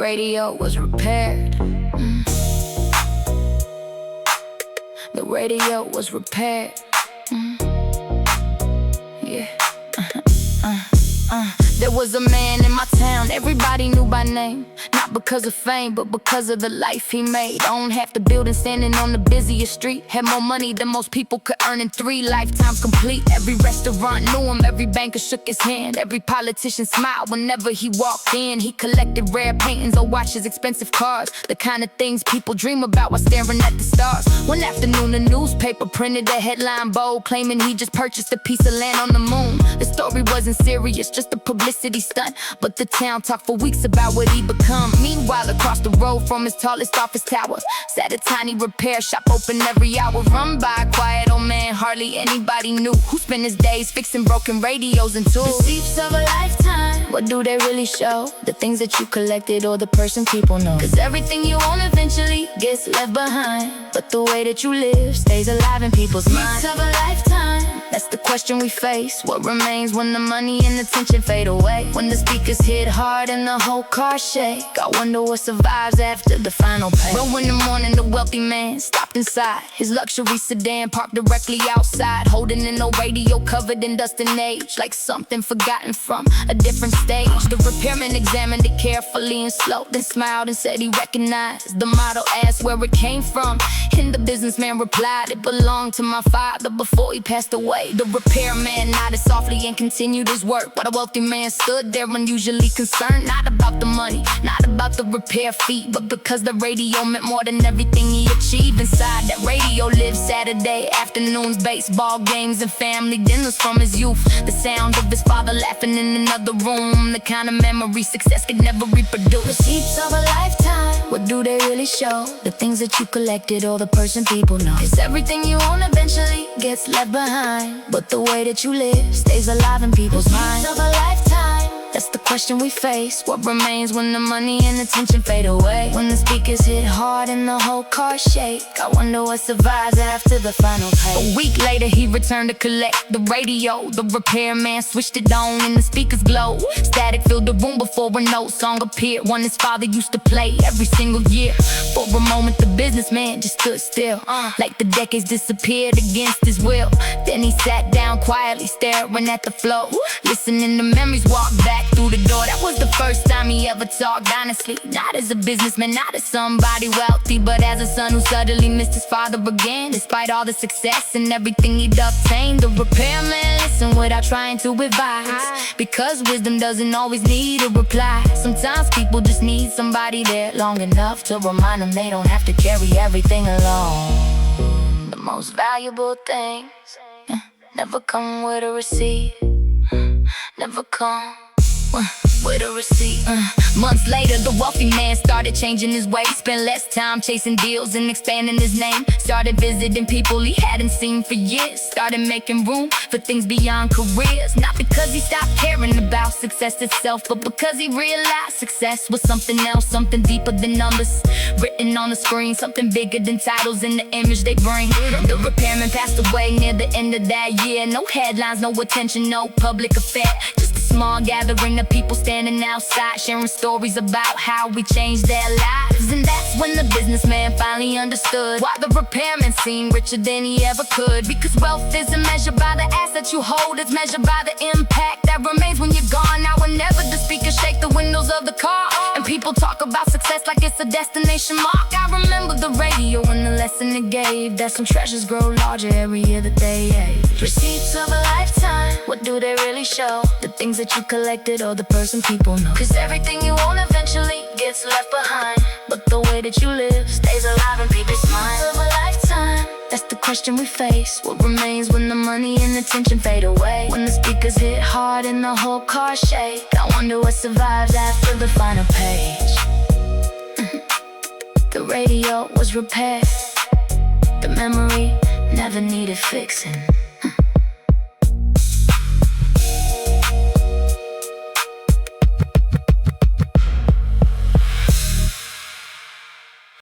radio was repaired. The radio was repaired. Yeah. There was a man in my town everybody knew by name. Not because of fame, but because of the life he made. Owned half the building, standing on the busiest street. Had more money than most people could earn in 3 lifetimes complete. Every restaurant knew him, every banker shook his hand. Every politician smiled whenever he walked in. He collected rare paintings or watches, expensive cars. The kind of things people dream about while staring at the stars. One afternoon, a newspaper printed a headline bold, claiming he just purchased a piece of land on the moon. The story wasn't serious, just a publicity stunt, but the town talked for weeks about what he'd become. Meanwhile, across the road from his tallest office tower sat a tiny repair shop open every hour. Run by a quiet old man hardly anybody knew, who spent his days fixing broken radios and tools. Receipts of a lifetime, what do they really show? The things that you collected or the person people know. Cause everything you own eventually gets left behind, but the way that you live stays alive in people's minds. Receipts of a lifetime, that's the question we face. What remains when the money and attention fade away? When the speakers hit hard and the whole car shake, I wonder what survives after the final pay. But when the morning the wealthy man stopped inside his luxury sedan parked directly outside, holding an old radio covered in dust and age, like something forgotten from a different stage. The repairman examined it carefully and slow, then smiled and said he recognized the model, asked where it came from, and the businessman replied it belonged to my father before he passed away. The repairman nodded softly and continued his work, while the wealthy man stood there unusually concerned. Not about the money, not about the repair fee, but because the radio meant more than everything he achieved. Inside that radio lived Saturday afternoons, baseball games and family dinners from his youth. The sound of his father laughing in another room, the kind of memory success could never reproduce. Receipts of a lifetime, what do they really show? The things that you collected or the person people know. Cause everything you own eventually gets left behind, but the way that you live stays alive in people's minds. Receipts of a lifetime, that's the question we face. What remains when the money and attention fade away? When the speakers hit hard and the whole car shake, I wonder what survives after the final pay. A week later he returned to collect the radio. The repairman switched it on and the speakers glowed. Static filled the room before a note song appeared, one his father used to play every single year. For a moment the businessman just stood still, like the decades disappeared against his will. Then he sat down quietly, staring at the floor, listening to memories walk back through the door. That was the first time he ever talked honestly, not as a businessman, not as somebody wealthy, but as a son who suddenly missed his father again. Despite all the success and everything he'd obtained, the repairman listened without trying to advise, because wisdom doesn't always need a reply. Sometimes people just need somebody there long enough to remind them they don't have to carry everything alone. The most valuable things never come with a receipt, never come with a receipt. Months later, the wealthy man started changing his ways. Spent less time chasing deals and expanding his name. Started visiting people he hadn't seen for years. Started making room for things beyond careers. Not because he stopped caring about success itself, but because he realized success was something else, something deeper than numbers written on the screen, something bigger than titles and the image they bring. The repairman passed away near the end of that year. No headlines, no attention, no public affair, just a small gathering of people standing outside, sharing stories about how we changed their lives. And that's when the businessman finally understood why the repairman seemed richer than he ever could. Because wealth isn't measured by the assets you hold, it's measured by the impact that remains when you're gone. Now whenever the speakers shake the windows of the car and people talk about success like it's a destination mark, I remember the radio and the lesson it gave, that some treasures grow larger every year that they age. Receipts of a lifetime, what do they really show? The things that you collected or the person people know. Cause everything you own eventually gets left behind, but the way that you live stays alive in people's minds. Of a lifetime, that's the question we face. What remains when the money and attention fade away? When the speakers hit hard and the whole car shake, I wonder what survives after the final page. The radio was repaired, the memory never needed fixing.